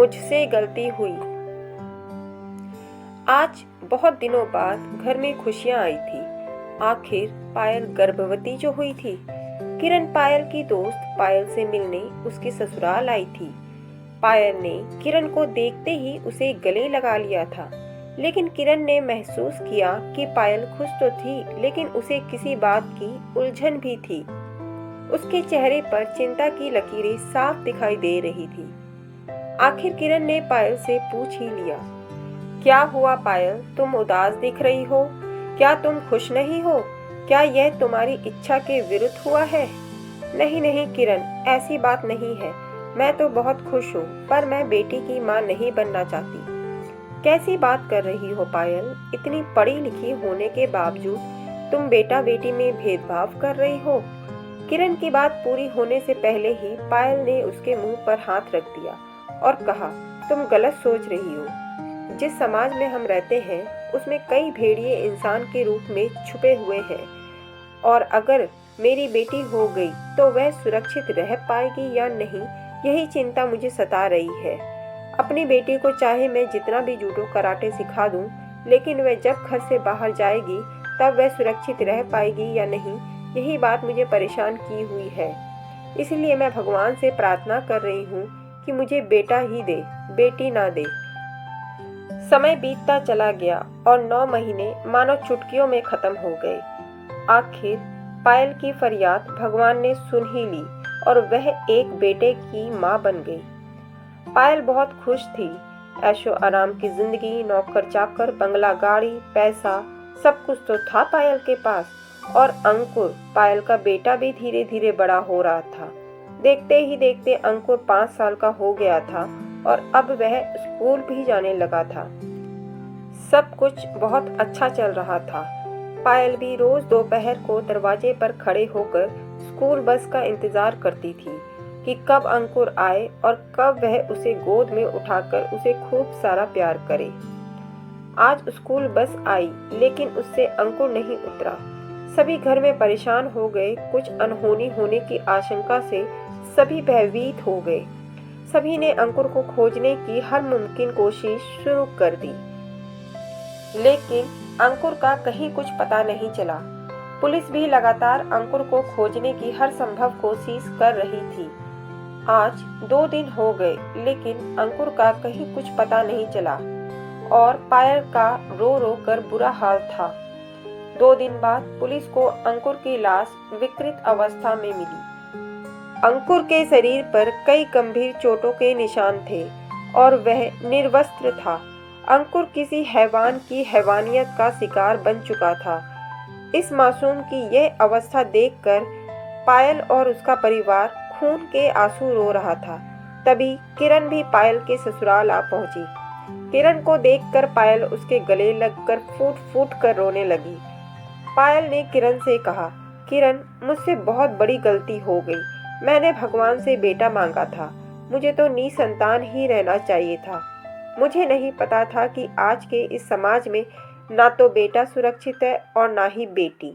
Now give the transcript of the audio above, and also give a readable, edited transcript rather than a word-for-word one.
मुझसे गलती हुई। आज बहुत दिनों बाद घर में खुशियां आई थी। आखिर पायल गर्भवती जो हुई थी। किरण पायल की दोस्त पायल से मिलने उसके ससुराल आई थी। पायल ने किरण को देखते ही उसे गले लगा लिया था, लेकिन किरण ने महसूस किया कि पायल खुश तो थी, लेकिन उसे किसी बात की उलझन भी थी। उसके चेहरे पर चिंता की लकीरें साफ दिखाई दे रही थी। आखिर किरण ने पायल से पूछ ही लिया, क्या हुआ पायल, तुम उदास दिख रही हो? क्या तुम खुश नहीं हो? क्या यह तुम्हारी इच्छा के विरुद्ध हुआ है? नहीं नहीं किरण, ऐसी बात नहीं है। मैं तो बहुत खुश हूँ, पर मैं बेटी की माँ नहीं बनना चाहती। कैसी बात कर रही हो पायल? इतनी पढ़ी लिखी होने के बावजूद तुम बेटा बेटी में भेदभाव कर रही हो। किरण की बात पूरी होने से पहले ही पायल ने उसके मुंह पर हाथ रख दिया और कहा, तुम गलत सोच रही हो। जिस समाज में हम रहते हैं उसमें कई भेड़िए इंसान के रूप में छुपे हुए हैं, और अगर मेरी बेटी हो गई तो वह सुरक्षित रह पाएगी या नहीं, यही चिंता मुझे सता रही है। अपनी बेटी को चाहे मैं जितना भी जूडो कराटे सिखा दूं, लेकिन वह जब घर से बाहर जाएगी तब वह सुरक्षित रह पाएगी या नहीं, यही बात मुझे परेशान की हुई है। इसलिए मैं भगवान से प्रार्थना कर रही हूँ कि मुझे बेटा ही दे, बेटी ना दे। समय बीतता चला गया और 9 महीने मानो चुटकियों में खत्म हो गए। आखिर पायल की फरियाद भगवान ने सुन ही ली और वह एक बेटे की माँ बन गई। पायल बहुत खुश थी। ऐशो आराम की जिंदगी, नौकर चाकर, बंगला, गाड़ी, पैसा, सब कुछ तो था पायल के पास। और अंकुर, पायल का बेटा, भी धीरे धीरे बड़ा हो रहा था। देखते ही देखते अंकुर 5 साल का हो गया था और अब वह स्कूल भी जाने लगा था। सब कुछ बहुत अच्छा चल रहा था। पायल भी रोज दोपहर को दरवाजे पर खड़े होकर स्कूल बस का इंतजार करती थी कि कब अंकुर आए और कब वह उसे गोद में उठाकर उसे खूब सारा प्यार करे। आज स्कूल बस आई, लेकिन उससे अंकुर नहीं उतरा। सभी घर में परेशान हो गए। कुछ अनहोनी होने की आशंका से सभी भयभीत हो गए। सभी ने अंकुर को खोजने की हर मुमकिन कोशिश शुरू कर दी, लेकिन अंकुर का कहीं कुछ पता नहीं चला। पुलिस भी लगातार अंकुर को खोजने की हर संभव कोशिश कर रही थी। आज 2 दिन हो गए, लेकिन अंकुर का कहीं कुछ पता नहीं चला और पायल का रो रो कर बुरा हाल था। 2 दिन बाद पुलिस को अंकुर की लाश विकृत अवस्था में मिली। अंकुर के शरीर पर कई गंभीर चोटों के निशान थे और वह निर्वस्त्र था। अंकुर किसी हैवान की हैवानियत का शिकार बन चुका था। इस मासूम की यह अवस्था देखकर पायल और उसका परिवार खून के आंसू रो रहा था। तभी किरण भी पायल के ससुराल आ पहुंची। किरण को देखकर पायल उसके गले लगकर फूट फूट कर रोने लगी। पायल ने किरण से कहा, किरण, मुझसे बहुत बड़ी गलती हो गई। मैंने भगवान से बेटा मांगा था। मुझे तो निसंतान ही रहना चाहिए था। मुझे नहीं पता था कि आज के इस समाज में ना तो बेटा सुरक्षित है और ना ही बेटी।